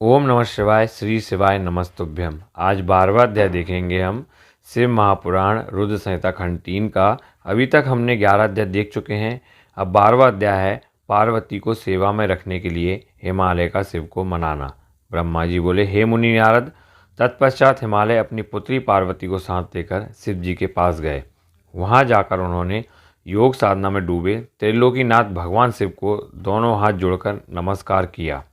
ओम नमः शिवाय, श्री शिवाय नमस्तुभ्यम। आज 12वां अध्याय देखेंगे हम शिव महापुराण रुद्र संहिता खंड 3 का। अभी तक हमने 11 अध्याय देख चुके हैं। अब 12वां अध्याय है पार्वती को सेवा में रखने के लिए हिमालय का शिव को मनाना। ब्रह्मा जी बोले, हे मुनि नारद। तत्पश्चात हिमालय अपनी पुत्री पार्वती को साथ लेकर शिव जी के पास गए। वहाँ जाकर उन्होंने योग साधना में डूबे त्रिलोकीनाथ भगवान शिव को दोनों हाथ जोड़कर नमस्कार किया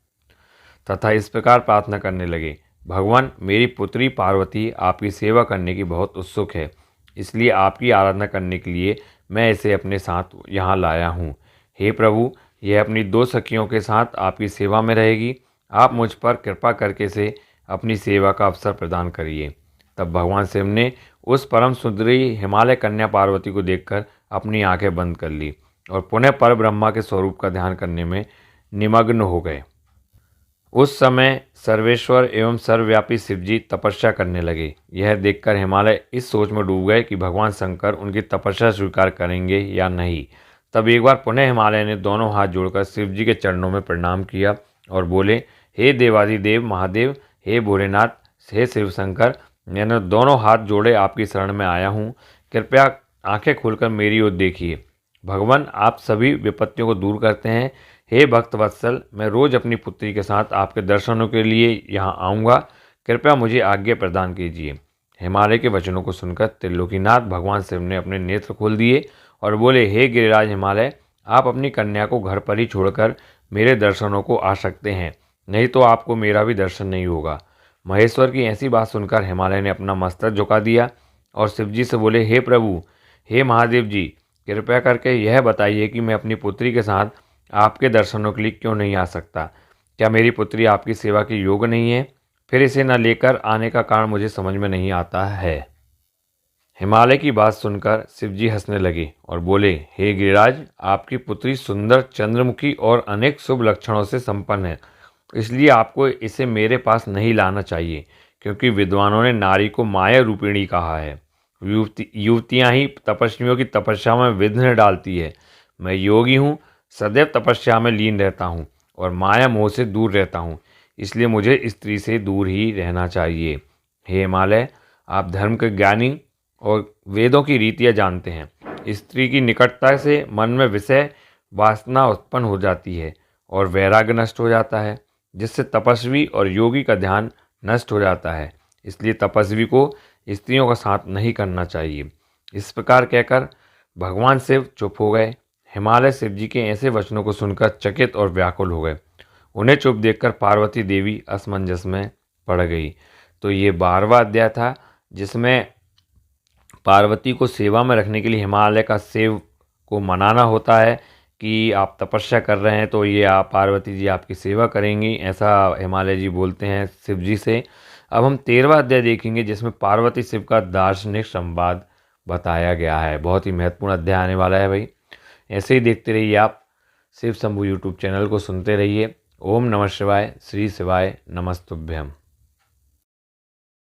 तथा इस प्रकार प्रार्थना करने लगे, भगवान, मेरी पुत्री पार्वती आपकी सेवा करने की बहुत उत्सुक है, इसलिए आपकी आराधना करने के लिए मैं इसे अपने साथ यहाँ लाया हूँ। हे प्रभु, यह अपनी 2 सखियों के साथ आपकी सेवा में रहेगी। आप मुझ पर कृपा करके इसे अपनी सेवा का अवसर प्रदान करिए। तब भगवान शिव ने उस परम सुंदरी हिमालय कन्या पार्वती को देखकर अपनी आंखें बंद कर ली और पुनः पर ब्रह्मा के स्वरूप का ध्यान करने में निमग्न हो गए। उस समय सर्वेश्वर एवं सर्वव्यापी शिवजी तपस्या करने लगे। यह देखकर हिमालय इस सोच में डूब गए कि भगवान शंकर उनकी तपस्या स्वीकार करेंगे या नहीं। तब एक बार पुनः हिमालय ने दोनों हाथ जोड़कर शिवजी के चरणों में प्रणाम किया और बोले, हे देवादिदेव महादेव, हे भोलेनाथ, हे शिव शंकर, मैंने दोनों हाथ जोड़े आपकी शरण में आया हूँ। कृपया आंखें खोलकर मेरी ओर देखिए। भगवान, आप सभी विपत्तियों को दूर करते हैं। हे भक्त वत्सल, मैं रोज़ अपनी पुत्री के साथ आपके दर्शनों के लिए यहाँ आऊँगा। कृपया मुझे आज्ञा प्रदान कीजिए। हिमालय के वचनों को सुनकर त्रिलोकीनाथ भगवान शिव ने अपने नेत्र खोल दिए और बोले, हे गिरिराज हिमालय, आप अपनी कन्या को घर पर ही छोड़कर मेरे दर्शनों को आ सकते हैं, नहीं तो आपको मेरा भी दर्शन नहीं होगा। महेश्वर की ऐसी बात सुनकर हिमालय ने अपना मस्तक झुका दिया और शिवजी से बोले, हे प्रभु, हे महादेव जी, कृपया करके यह बताइए कि मैं अपनी पुत्री के साथ आपके दर्शनों के लिए क्यों नहीं आ सकता। क्या मेरी पुत्री आपकी सेवा के योग्य नहीं है? फिर इसे न लेकर आने का कारण मुझे समझ में नहीं आता है। हिमालय की बात सुनकर शिवजी हंसने लगे और बोले, हे गिरिराज, आपकी पुत्री सुंदर, चंद्रमुखी और अनेक शुभ लक्षणों से संपन्न है, इसलिए आपको इसे मेरे पास नहीं लाना चाहिए, क्योंकि विद्वानों ने नारी को माया रूपिणी कहा है। युवतियाँ ही तपस्वियों की तपस्या में विघ्न डालती है। मैं योगी हूँ, सदैव तपस्या में लीन रहता हूँ और माया मोह से दूर रहता हूँ, इसलिए मुझे स्त्री से दूर ही रहना चाहिए। हे हिमालय, आप धर्म के ज्ञानी और वेदों की रीतियाँ जानते हैं। स्त्री की निकटता से मन में विषय वासना उत्पन्न हो जाती है और वैराग्य नष्ट हो जाता है, जिससे तपस्वी और योगी का ध्यान नष्ट हो जाता है। इसलिए तपस्वी को स्त्रियों का साथ नहीं करना चाहिए। इस प्रकार कहकर भगवान शिव चुप हो गए। हिमालय शिवजी के ऐसे वचनों को सुनकर चकित और व्याकुल हो गए। उन्हें चुप देखकर पार्वती देवी असमंजस में पड़ गई। तो ये 12वां अध्याय था, जिसमें पार्वती को सेवा में रखने के लिए हिमालय का शिव को मनाना होता है कि आप तपस्या कर रहे हैं तो ये आप पार्वती जी आपकी सेवा करेंगी, ऐसा हिमालय जी बोलते हैं शिव जी से। अब हम 13वां अध्याय देखेंगे, जिसमें पार्वती शिव का दार्शनिक संवाद बताया गया है। बहुत ही महत्वपूर्ण अध्याय आने वाला है भाई। ऐसे ही देखते रहिए आप शिव शंभू यूट्यूब चैनल को, सुनते रहिए। ओम नमः शिवाय, श्री शिवाय नमस्तुभ्यम।